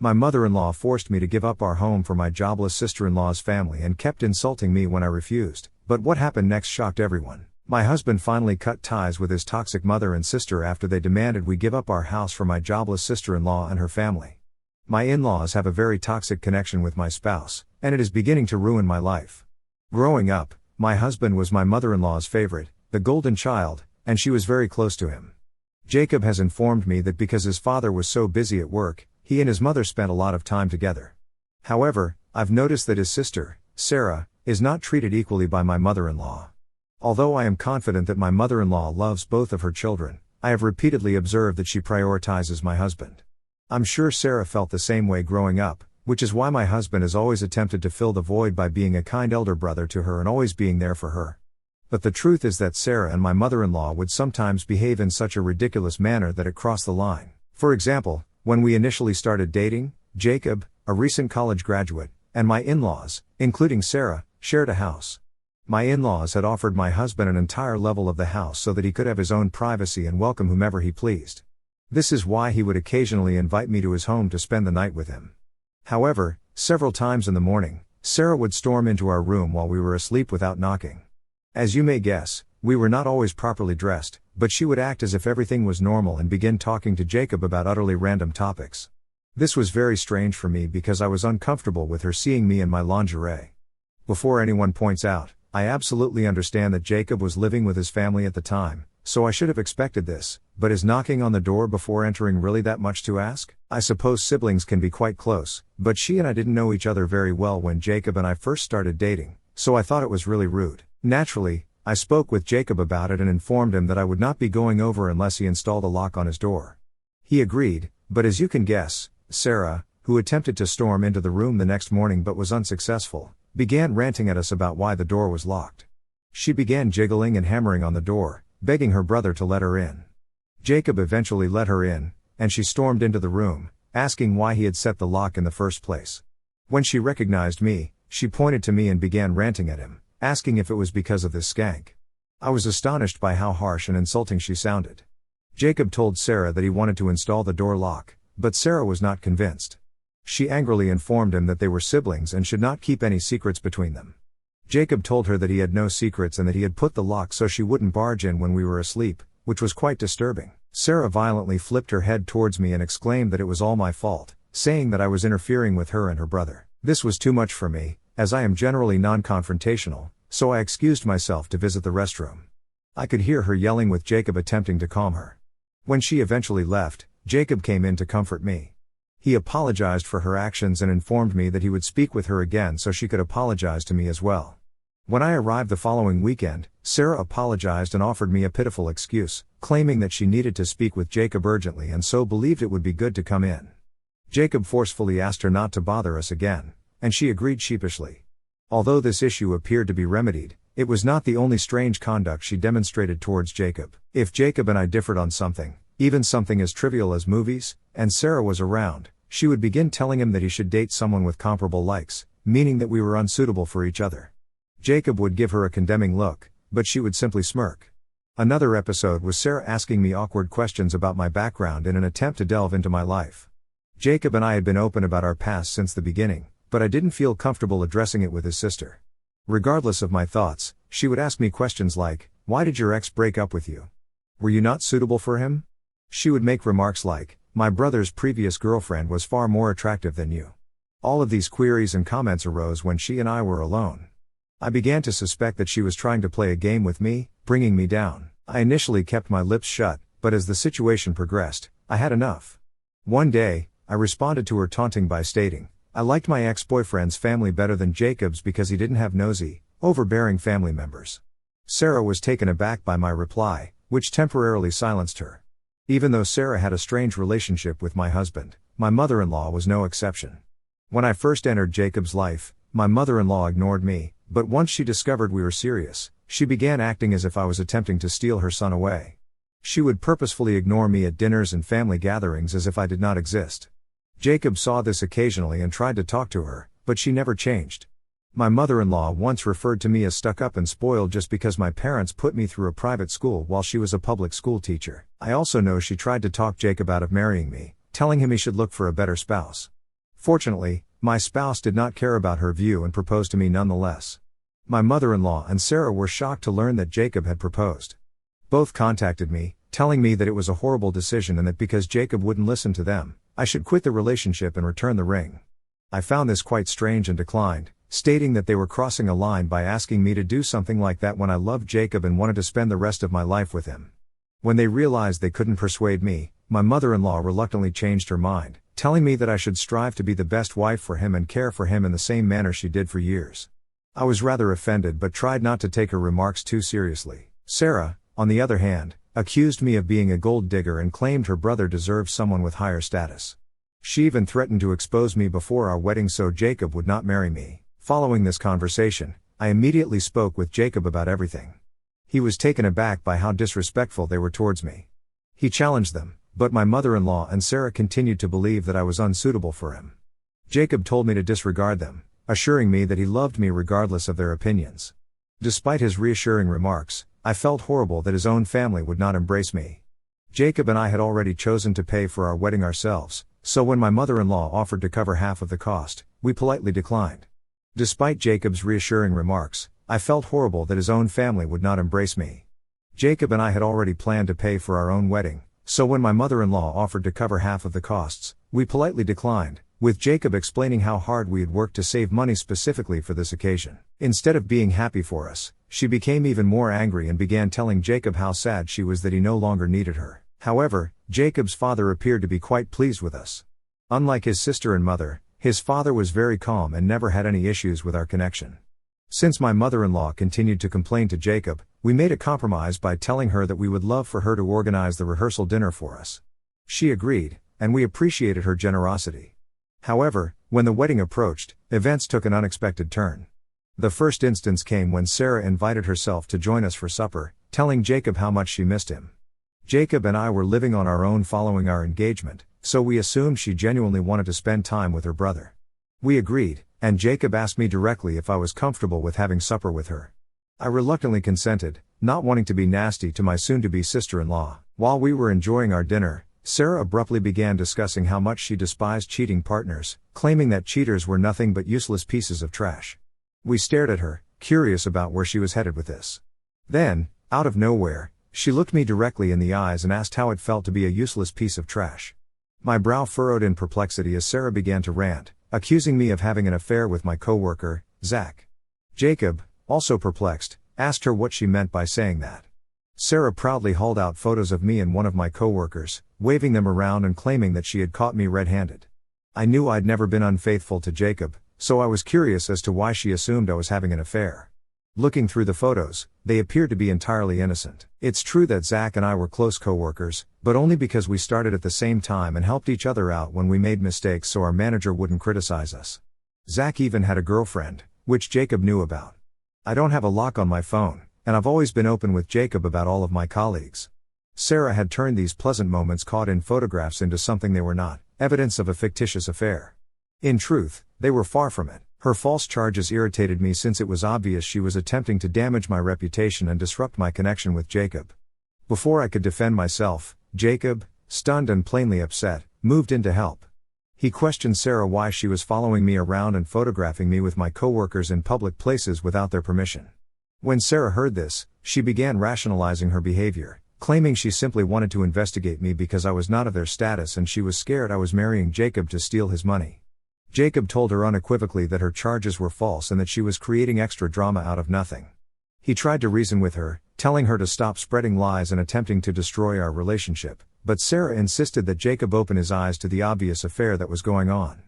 My mother-in-law forced me to give up our home for my jobless sister-in-law's family and kept insulting me when I refused, but what happened next shocked everyone. My husband finally cut ties with his toxic mother and sister after they demanded we give up our house for my jobless sister-in-law and her family. My in-laws have a very toxic connection with my spouse, and it is beginning to ruin my life. Growing up, my husband was my mother-in-law's favorite, the golden child, and she was very close to him. Jacob has informed me that because his father was so busy at work, he and his mother spent a lot of time together. However, I've noticed that his sister, Sarah, is not treated equally by my mother-in-law. Although I am confident that my mother-in-law loves both of her children, I have repeatedly observed that she prioritizes my husband. I'm sure Sarah felt the same way growing up, which is why my husband has always attempted to fill the void by being a kind elder brother to her and always being there for her. But the truth is that Sarah and my mother-in-law would sometimes behave in such a ridiculous manner that it crossed the line. For example, when we initially started dating, Jacob, a recent college graduate, and my in-laws, including Sarah, shared a house. My in-laws had offered my husband an entire level of the house so that he could have his own privacy and welcome whomever he pleased. This is why he would occasionally invite me to his home to spend the night with him. However, several times in the morning, Sarah would storm into our room while we were asleep without knocking. As you may guess, we were not always properly dressed, but she would act as if everything was normal and begin talking to Jacob about utterly random topics. This was very strange for me because I was uncomfortable with her seeing me in my lingerie. Before anyone points out, I absolutely understand that Jacob was living with his family at the time, so I should have expected this, but is knocking on the door before entering really that much to ask? I suppose siblings can be quite close, but she and I didn't know each other very well when Jacob and I first started dating, so I thought it was really rude. Naturally, I spoke with Jacob about it and informed him that I would not be going over unless he installed a lock on his door. He agreed, but as you can guess, Sarah, who attempted to storm into the room the next morning but was unsuccessful, began ranting at us about why the door was locked. She began jiggling and hammering on the door, begging her brother to let her in. Jacob eventually let her in, and she stormed into the room, asking why he had set the lock in the first place. When she recognized me, she pointed to me and began ranting at him, asking if it was because of this skank. I was astonished by how harsh and insulting she sounded. Jacob told Sarah that he wanted to install the door lock, but Sarah was not convinced. She angrily informed him that they were siblings and should not keep any secrets between them. Jacob told her that he had no secrets and that he had put the lock so she wouldn't barge in when we were asleep, which was quite disturbing. Sarah violently flipped her head towards me and exclaimed that it was all my fault, saying that I was interfering with her and her brother. This was too much for me, as I am generally non-confrontational, so I excused myself to visit the restroom. I could hear her yelling with Jacob attempting to calm her. When she eventually left, Jacob came in to comfort me. He apologized for her actions and informed me that he would speak with her again so she could apologize to me as well. When I arrived the following weekend, Sarah apologized and offered me a pitiful excuse, claiming that she needed to speak with Jacob urgently and so believed it would be good to come in. Jacob forcefully asked her not to bother us again, and she agreed sheepishly. Although this issue appeared to be remedied, it was not the only strange conduct she demonstrated towards Jacob. If Jacob and I differed on something, even something as trivial as movies, and Sarah was around, she would begin telling him that he should date someone with comparable likes, meaning that we were unsuitable for each other. Jacob would give her a condemning look, but she would simply smirk. Another episode was Sarah asking me awkward questions about my background in an attempt to delve into my life. Jacob and I had been open about our past since the beginning, but I didn't feel comfortable addressing it with his sister. Regardless of my thoughts, she would ask me questions like, "Why did your ex break up with you? Were you not suitable for him?" She would make remarks like, "My brother's previous girlfriend was far more attractive than you." All of these queries and comments arose when she and I were alone. I began to suspect that she was trying to play a game with me, bringing me down. I initially kept my lips shut, but as the situation progressed, I had enough. One day, I responded to her taunting by stating, I liked my ex-boyfriend's family better than Jacob's because he didn't have nosy, overbearing family members. Sarah was taken aback by my reply, which temporarily silenced her. Even though Sarah had a strange relationship with my husband, my mother-in-law was no exception. When I first entered Jacob's life, my mother-in-law ignored me, but once she discovered we were serious, she began acting as if I was attempting to steal her son away. She would purposefully ignore me at dinners and family gatherings as if I did not exist. Jacob saw this occasionally and tried to talk to her, but she never changed. My mother-in-law once referred to me as stuck up and spoiled just because my parents put me through a private school while she was a public school teacher. I also know she tried to talk Jacob out of marrying me, telling him he should look for a better spouse. Fortunately, my spouse did not care about her view and proposed to me nonetheless. My mother-in-law and Sarah were shocked to learn that Jacob had proposed. Both contacted me, telling me that it was a horrible decision and that because Jacob wouldn't listen to them, I should quit the relationship and return the ring. I found this quite strange and declined, stating that they were crossing a line by asking me to do something like that when I loved Jacob and wanted to spend the rest of my life with him. When they realized they couldn't persuade me, my mother-in-law reluctantly changed her mind, telling me that I should strive to be the best wife for him and care for him in the same manner she did for years. I was rather offended but tried not to take her remarks too seriously. Sarah, on the other hand, accused me of being a gold digger and claimed her brother deserved someone with higher status. She even threatened to expose me before our wedding so Jacob would not marry me. Following this conversation, I immediately spoke with Jacob about everything. He was taken aback by how disrespectful they were towards me. He challenged them, but my mother-in-law and Sarah continued to believe that I was unsuitable for him. Jacob told me to disregard them, assuring me that he loved me regardless of their opinions. Despite his reassuring remarks, I felt horrible that his own family would not embrace me. Jacob and I had already chosen to pay for our wedding ourselves, so when my mother-in-law offered to cover half of the cost, we politely declined. Despite Jacob's reassuring remarks, I felt horrible that his own family would not embrace me. Jacob and I had already planned to pay for our own wedding, so when my mother-in-law offered to cover half of the costs, we politely declined, with Jacob explaining how hard we had worked to save money specifically for this occasion. Instead of being happy for us, she became even more angry and began telling Jacob how sad she was that he no longer needed her. However, Jacob's father appeared to be quite pleased with us. Unlike his sister and mother, his father was very calm and never had any issues with our connection. Since my mother-in-law continued to complain to Jacob, we made a compromise by telling her that we would love for her to organize the rehearsal dinner for us. She agreed, and we appreciated her generosity. However, when the wedding approached, events took an unexpected turn. The first instance came when Sarah invited herself to join us for supper, telling Jacob how much she missed him. Jacob and I were living on our own following our engagement, so we assumed she genuinely wanted to spend time with her brother. We agreed, and Jacob asked me directly if I was comfortable with having supper with her. I reluctantly consented, not wanting to be nasty to my soon-to-be sister-in-law. While we were enjoying our dinner, Sarah abruptly began discussing how much she despised cheating partners, claiming that cheaters were nothing but useless pieces of trash. We stared at her, curious about where she was headed with this. Then, out of nowhere, she looked me directly in the eyes and asked how it felt to be a useless piece of trash. My brow furrowed in perplexity as Sarah began to rant, accusing me of having an affair with my coworker, Zach. Jacob, also perplexed, asked her what she meant by saying that. Sarah proudly hauled out photos of me and one of my coworkers, waving them around and claiming that she had caught me red-handed. I knew I'd never been unfaithful to Jacob, so I was curious as to why she assumed I was having an affair. Looking through the photos, they appeared to be entirely innocent. It's true that Zach and I were close coworkers, but only because we started at the same time and helped each other out when we made mistakes so our manager wouldn't criticize us. Zach even had a girlfriend, which Jacob knew about. I don't have a lock on my phone, and I've always been open with Jacob about all of my colleagues. Sarah had turned these pleasant moments caught in photographs into something they were not, evidence of a fictitious affair. In truth, they were far from it. Her false charges irritated me since it was obvious she was attempting to damage my reputation and disrupt my connection with Jacob. Before I could defend myself, Jacob, stunned and plainly upset, moved in to help. He questioned Sarah why she was following me around and photographing me with my coworkers in public places without their permission. When Sarah heard this, she began rationalizing her behavior, claiming she simply wanted to investigate me because I was not of their status and she was scared I was marrying Jacob to steal his money. Jacob told her unequivocally that her charges were false and that she was creating extra drama out of nothing. He tried to reason with her, telling her to stop spreading lies and attempting to destroy our relationship, but Sarah insisted that Jacob open his eyes to the obvious affair that was going on.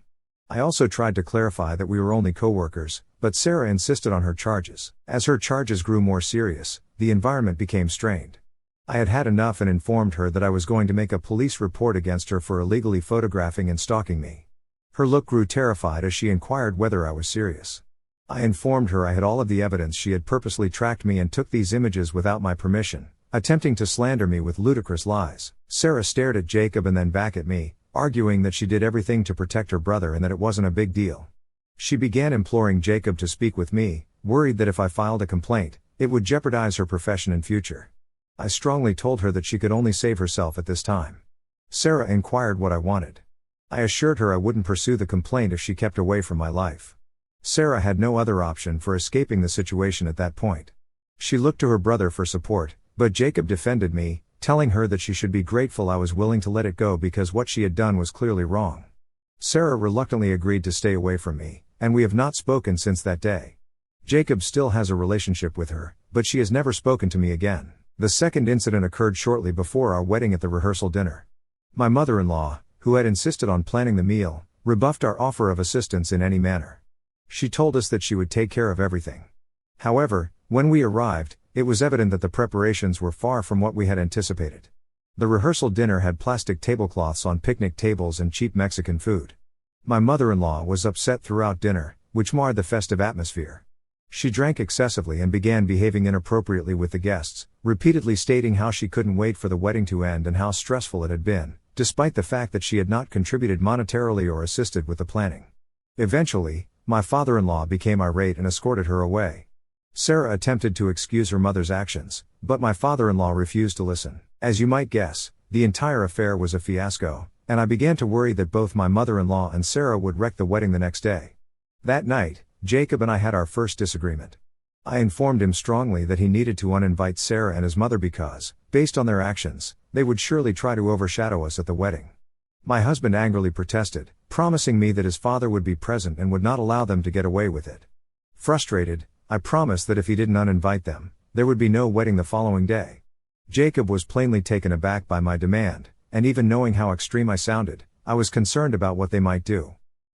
I also tried to clarify that we were only co-workers, but Sarah insisted on her charges. As her charges grew more serious, the environment became strained. I had had enough and informed her that I was going to make a police report against her for illegally photographing and stalking me. Her look grew terrified as she inquired whether I was serious. I informed her I had all of the evidence she had purposely tracked me and took these images without my permission, attempting to slander me with ludicrous lies. Sarah stared at Jacob and then back at me, arguing that she did everything to protect her brother and that it wasn't a big deal. She began imploring Jacob to speak with me, worried that if I filed a complaint, it would jeopardize her profession and future. I strongly told her that she could only save herself at this time. Sarah inquired what I wanted. I assured her I wouldn't pursue the complaint if she kept away from my life. Sarah had no other option for escaping the situation at that point. She looked to her brother for support, but Jacob defended me, telling her that she should be grateful I was willing to let it go because what she had done was clearly wrong. Sarah reluctantly agreed to stay away from me, and we have not spoken since that day. Jacob still has a relationship with her, but she has never spoken to me again. The second incident occurred shortly before our wedding at the rehearsal dinner. My mother-in-law, who had insisted on planning the meal, rebuffed our offer of assistance in any manner. She told us that she would take care of everything. However, when we arrived, it was evident that the preparations were far from what we had anticipated. The rehearsal dinner had plastic tablecloths on picnic tables and cheap Mexican food. My mother-in-law was upset throughout dinner, which marred the festive atmosphere. She drank excessively and began behaving inappropriately with the guests, repeatedly stating how she couldn't wait for the wedding to end and how stressful it had been, despite the fact that she had not contributed monetarily or assisted with the planning. Eventually, my father-in-law became irate and escorted her away. Sarah attempted to excuse her mother's actions, but my father-in-law refused to listen. As you might guess, the entire affair was a fiasco, and I began to worry that both my mother-in-law and Sarah would wreck the wedding the next day. That night, Jacob and I had our first disagreement. I informed him strongly that he needed to uninvite Sarah and his mother because, based on their actions, they would surely try to overshadow us at the wedding. My husband angrily protested, promising me that his father would be present and would not allow them to get away with it. Frustrated, I promised that if he didn't uninvite them, there would be no wedding the following day. Jacob was plainly taken aback by my demand, and even knowing how extreme I sounded, I was concerned about what they might do.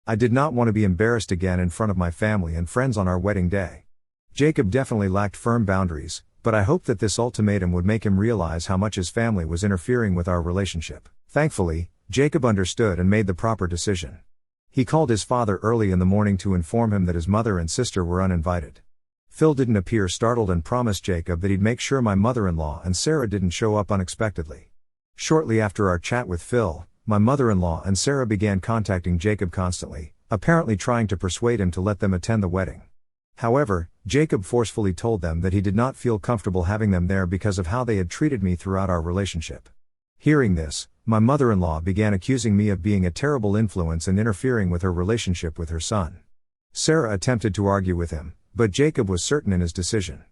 I did not want to be embarrassed again in front of my family and friends on our wedding day. Jacob definitely lacked firm boundaries, but I hoped that this ultimatum would make him realize how much his family was interfering with our relationship. Thankfully, Jacob understood and made the proper decision. He called his father early in the morning to inform him that his mother and sister were uninvited. Phil didn't appear startled and promised Jacob that he'd make sure my mother-in-law and Sarah didn't show up unexpectedly. Shortly after our chat with Phil, my mother-in-law and Sarah began contacting Jacob constantly, apparently trying to persuade him to let them attend the wedding. However, Jacob forcefully told them that he did not feel comfortable having them there because of how they had treated me throughout our relationship. Hearing this, my mother-in-law began accusing me of being a terrible influence and interfering with her relationship with her son. Sarah attempted to argue with him, but Jacob was certain in his decision.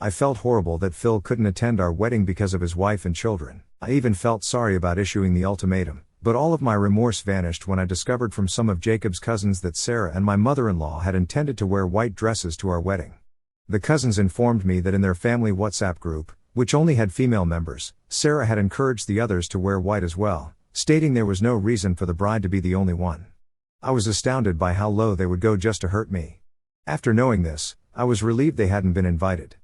I felt horrible that Phil couldn't attend our wedding because of his wife and children. I even felt sorry about issuing the ultimatum, but all of my remorse vanished when I discovered from some of Jacob's cousins that Sarah and my mother-in-law had intended to wear white dresses to our wedding. The cousins informed me that in their family WhatsApp group, which only had female members, Sarah had encouraged the others to wear white as well, stating there was no reason for the bride to be the only one. I was astounded by how low they would go just to hurt me. After knowing this, I was relieved they hadn't been invited.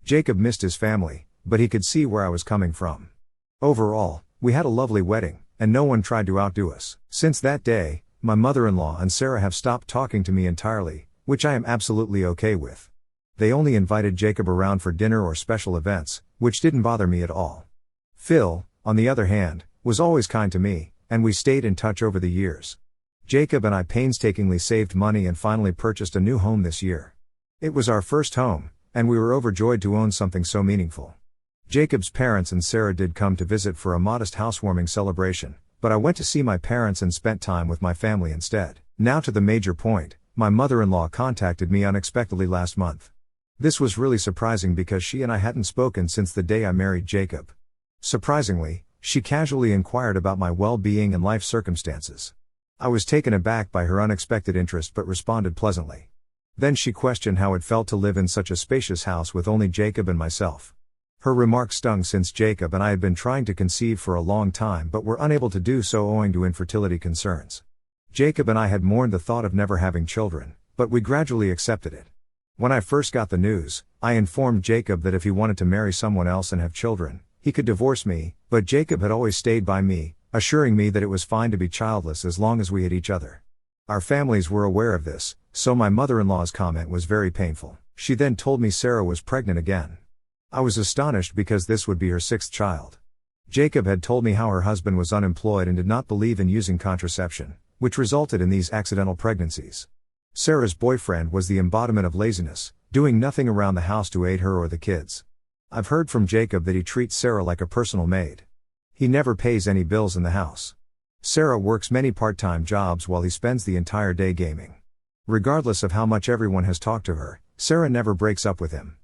Jacob missed his family, but he could see where I was coming from. Overall, we had a lovely wedding, and no one tried to outdo us. Since that day, my mother-in-law and Sarah have stopped talking to me entirely, which I am absolutely okay with. They only invited Jacob around for dinner or special events, which didn't bother me at all. Phil, on the other hand, was always kind to me, and we stayed in touch over the years. Jacob and I painstakingly saved money and finally purchased a new home this year. It was our first home, and we were overjoyed to own something so meaningful. Jacob's parents and Sarah did come to visit for a modest housewarming celebration, but I went to see my parents and spent time with my family instead. Now to the major point, my mother-in-law contacted me unexpectedly last month. This was really surprising because she and I hadn't spoken since the day I married Jacob. Surprisingly, she casually inquired about my well-being and life circumstances. I was taken aback by her unexpected interest but responded pleasantly. Then she questioned how it felt to live in such a spacious house with only Jacob and myself. Her remark stung since Jacob and I had been trying to conceive for a long time but were unable to do so owing to infertility concerns. Jacob and I had mourned the thought of never having children, but we gradually accepted it. When I first got the news, I informed Jacob that if he wanted to marry someone else and have children, he could divorce me, but Jacob had always stayed by me, assuring me that it was fine to be childless as long as we had each other. Our families were aware of this, so my mother-in-law's comment was very painful. She then told me Sarah was pregnant again. I was astonished because this would be her sixth child. Jacob had told me how her husband was unemployed and did not believe in using contraception, which resulted in these accidental pregnancies. Sarah's boyfriend was the embodiment of laziness, doing nothing around the house to aid her or the kids. I've heard from Jacob that he treats Sarah like a personal maid. He never pays any bills in the house. Sarah works many part-time jobs while he spends the entire day gaming. Regardless of how much everyone has talked to her, Sarah never breaks up with him.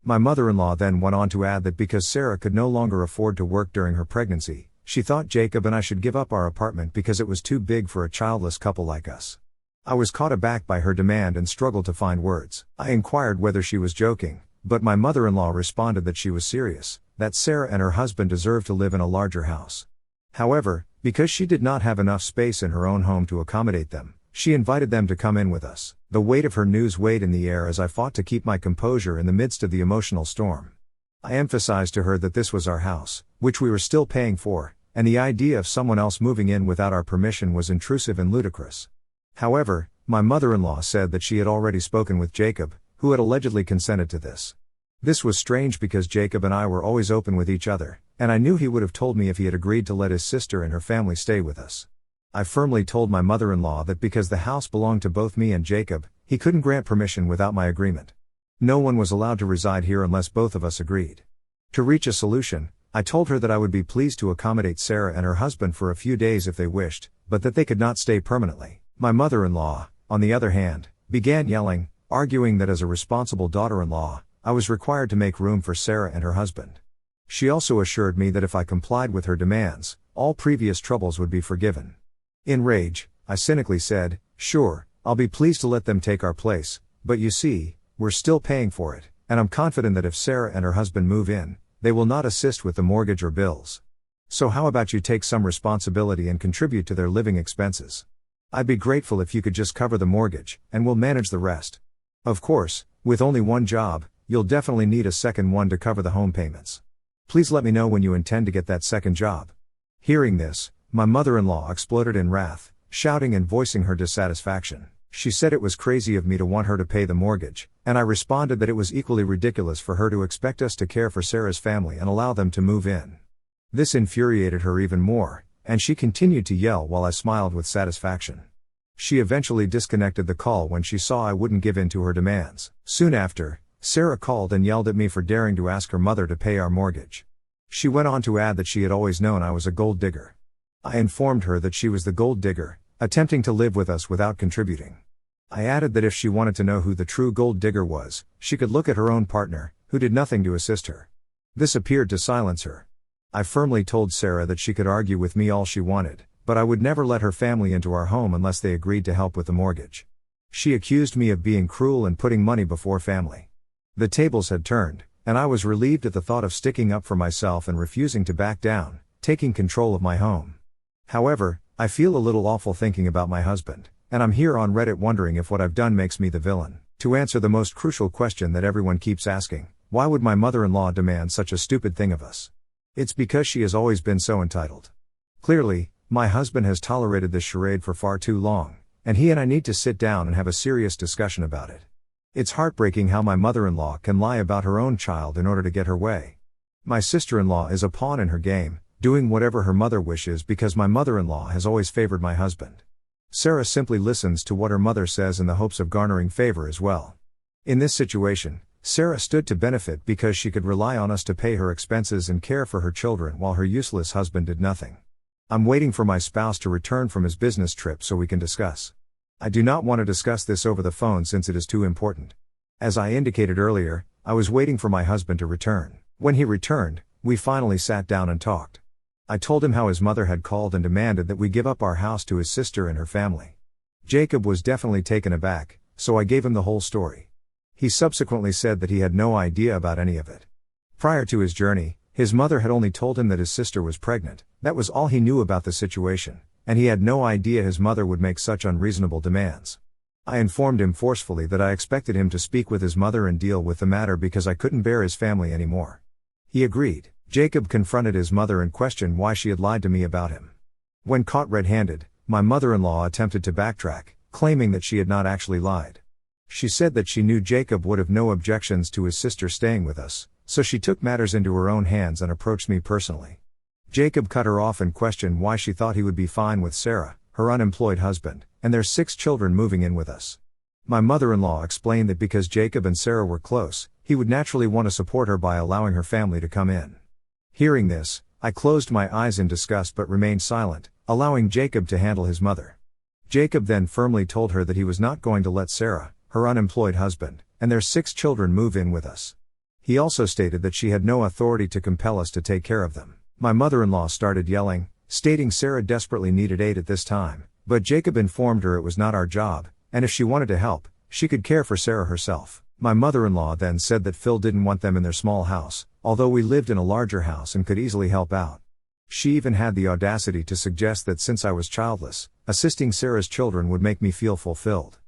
My mother-in-law then went on to add that because Sarah could no longer afford to work during her pregnancy, she thought Jacob and I should give up our apartment because it was too big for a childless couple like us. I was caught aback by her demand and struggled to find words. I inquired whether she was joking, but my mother-in-law responded that she was serious, that Sarah and her husband deserved to live in a larger house. However, because she did not have enough space in her own home to accommodate them, she invited them to come in with us. The weight of her news weighed in the air as I fought to keep my composure in the midst of the emotional storm. I emphasized to her that this was our house, which we were still paying for, and the idea of someone else moving in without our permission was intrusive and ludicrous. However, my mother-in-law said that she had already spoken with Jacob, who had allegedly consented to this. This was strange because Jacob and I were always open with each other, and I knew he would have told me if he had agreed to let his sister and her family stay with us. I firmly told my mother-in-law that because the house belonged to both me and Jacob, he couldn't grant permission without my agreement. No one was allowed to reside here unless both of us agreed. To reach a solution, I told her that I would be pleased to accommodate Sarah and her husband for a few days if they wished, but that they could not stay permanently. My mother-in-law, on the other hand, began yelling, arguing that as a responsible daughter-in-law, I was required to make room for Sarah and her husband. She also assured me that if I complied with her demands, all previous troubles would be forgiven. In rage, I cynically said, "Sure, I'll be pleased to let them take our place, but you see, we're still paying for it, and I'm confident that if Sarah and her husband move in, they will not assist with the mortgage or bills. So how about you take some responsibility and contribute to their living expenses? I'd be grateful if you could just cover the mortgage, and we'll manage the rest. Of course, with only one job, you'll definitely need a second one to cover the home payments. Please let me know when you intend to get that second job." Hearing this, my mother-in-law exploded in wrath, shouting and voicing her dissatisfaction. She said it was crazy of me to want her to pay the mortgage, and I responded that it was equally ridiculous for her to expect us to care for Sarah's family and allow them to move in. This infuriated her even more, and she continued to yell while I smiled with satisfaction. She eventually disconnected the call when she saw I wouldn't give in to her demands. Soon after, Sarah called and yelled at me for daring to ask her mother to pay our mortgage. She went on to add that she had always known I was a gold digger. I informed her that she was the gold digger, attempting to live with us without contributing. I added that if she wanted to know who the true gold digger was, she could look at her own partner, who did nothing to assist her. This appeared to silence her. I firmly told Sarah that she could argue with me all she wanted, but I would never let her family into our home unless they agreed to help with the mortgage. She accused me of being cruel and putting money before family. The tables had turned, and I was relieved at the thought of sticking up for myself and refusing to back down, taking control of my home. However, I feel a little awful thinking about my husband, and I'm here on Reddit wondering if what I've done makes me the villain. To answer the most crucial question that everyone keeps asking, why would my mother-in-law demand such a stupid thing of us? It's because she has always been so entitled. Clearly, my husband has tolerated this charade for far too long, and he and I need to sit down and have a serious discussion about it. It's heartbreaking how my mother-in-law can lie about her own child in order to get her way. My sister-in-law is a pawn in her game, doing whatever her mother wishes because my mother-in-law has always favored my husband. Sarah simply listens to what her mother says in the hopes of garnering favor as well. In this situation, Sarah stood to benefit because she could rely on us to pay her expenses and care for her children while her useless husband did nothing. I'm waiting for my spouse to return from his business trip so we can discuss. I do not want to discuss this over the phone since it is too important. As I indicated earlier, I was waiting for my husband to return. When he returned, we finally sat down and talked. I told him how his mother had called and demanded that we give up our house to his sister and her family. Jacob was definitely taken aback, so I gave him the whole story. He subsequently said that he had no idea about any of it. Prior to his journey, his mother had only told him that his sister was pregnant. That was all he knew about the situation, and he had no idea his mother would make such unreasonable demands. I informed him forcefully that I expected him to speak with his mother and deal with the matter because I couldn't bear his family anymore. He agreed. Jacob confronted his mother and questioned why she had lied to me about him. When caught red-handed, my mother-in-law attempted to backtrack, claiming that she had not actually lied. She said that she knew Jacob would have no objections to his sister staying with us, so she took matters into her own hands and approached me personally. Jacob cut her off and questioned why she thought he would be fine with Sarah, her unemployed husband, and their 6 children moving in with us. My mother-in-law explained that because Jacob and Sarah were close, he would naturally want to support her by allowing her family to come in. Hearing this, I closed my eyes in disgust but remained silent, allowing Jacob to handle his mother. Jacob then firmly told her that he was not going to let Sarah, her unemployed husband, and their 6 children move in with us. He also stated that she had no authority to compel us to take care of them. My mother-in-law started yelling, stating Sarah desperately needed aid at this time, but Jacob informed her it was not our job, and if she wanted to help, she could care for Sarah herself. My mother-in-law then said that Phil didn't want them in their small house, although we lived in a larger house and could easily help out. She even had the audacity to suggest that since I was childless, assisting Sarah's children would make me feel fulfilled.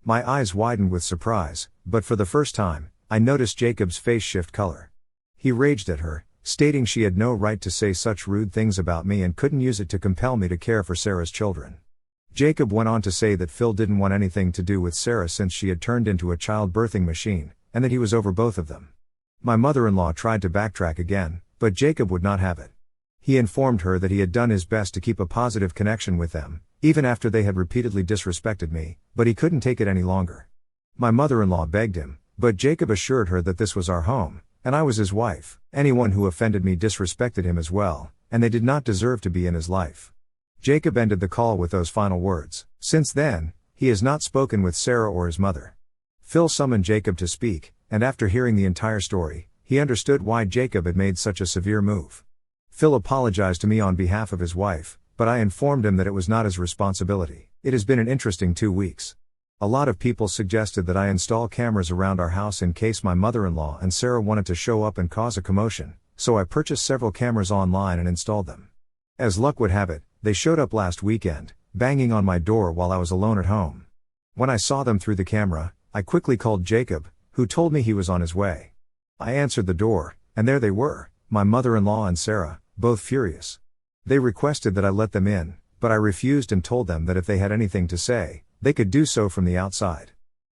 My eyes widened with surprise, but for the first time, I noticed Jacob's face shift color. He raged at her, stating she had no right to say such rude things about me and couldn't use it to compel me to care for Sarah's children. Jacob went on to say that Phil didn't want anything to do with Sarah since she had turned into a child-birthing machine, and that he was over both of them. My mother-in-law tried to backtrack again, but Jacob would not have it. He informed her that he had done his best to keep a positive connection with them, even after they had repeatedly disrespected me, but he couldn't take it any longer. My mother-in-law begged him, but Jacob assured her that this was our home, and I was his wife. Anyone who offended me disrespected him as well, and they did not deserve to be in his life. Jacob ended the call with those final words. Since then, he has not spoken with Sarah or his mother. Phil summoned Jacob to speak, and after hearing the entire story, he understood why Jacob had made such a severe move. Phil apologized to me on behalf of his wife, but I informed him that it was not his responsibility. It has been an interesting 2 weeks. A lot of people suggested that I install cameras around our house in case my mother-in-law and Sarah wanted to show up and cause a commotion, so I purchased several cameras online and installed them. As luck would have it, they showed up last weekend, banging on my door while I was alone at home. When I saw them through the camera, I quickly called Jacob, who told me he was on his way. I answered the door, and there they were, my mother-in-law and Sarah, both furious. They requested that I let them in, but I refused and told them that if they had anything to say, they could do so from the outside.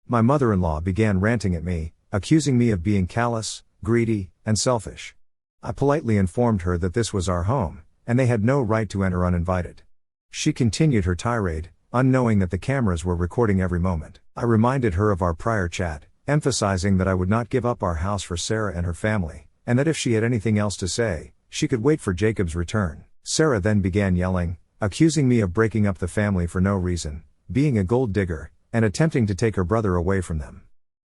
My mother-in-law began ranting at me, accusing me of being callous, greedy, and selfish. I politely informed her that this was our home, and they had no right to enter uninvited. She continued her tirade, unknowing that the cameras were recording every moment. I reminded her of our prior chat, emphasizing that I would not give up our house for Sarah and her family, and that if she had anything else to say, she could wait for Jacob's return. Sarah then began yelling, accusing me of breaking up the family for no reason, being a gold digger, and attempting to take her brother away from them.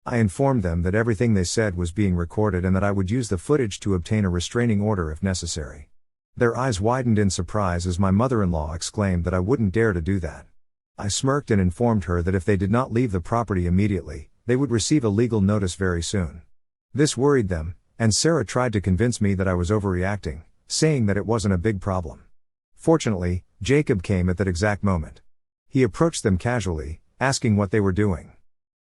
I informed them that everything they said was being recorded and that I would use the footage to obtain a restraining order if necessary. Their eyes widened in surprise as my mother-in-law exclaimed that I wouldn't dare to do that. I smirked and informed her that if they did not leave the property immediately, they would receive a legal notice very soon. This worried them, and Sarah tried to convince me that I was overreacting, saying that it wasn't a big problem. Fortunately, Jacob came at that exact moment. He approached them casually, asking what they were doing.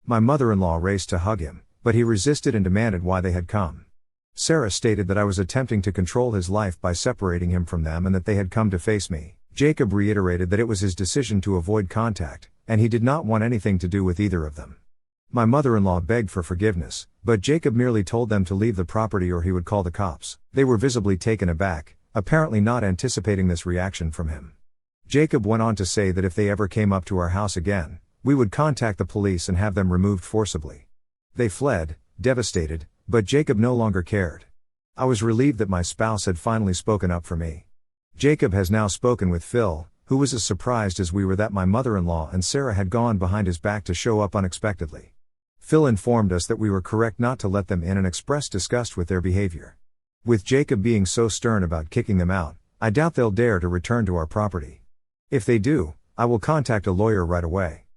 My mother-in-law raced to hug him, but he resisted and demanded why they had come. Sarah stated that I was attempting to control his life by separating him from them and that they had come to face me. Jacob reiterated that it was his decision to avoid contact, and he did not want anything to do with either of them. My mother-in-law begged for forgiveness, but Jacob merely told them to leave the property or he would call the cops. They were visibly taken aback, apparently not anticipating this reaction from him. Jacob went on to say that if they ever came up to our house again, we would contact the police and have them removed forcibly. They fled, devastated, but Jacob no longer cared. I was relieved that my spouse had finally spoken up for me. Jacob has now spoken with Phil, who was as surprised as we were that my mother-in-law and Sarah had gone behind his back to show up unexpectedly. Phil informed us that we were correct not to let them in and expressed disgust with their behavior. With Jacob being so stern about kicking them out, I doubt they'll dare to return to our property. If they do, I will contact a lawyer right away.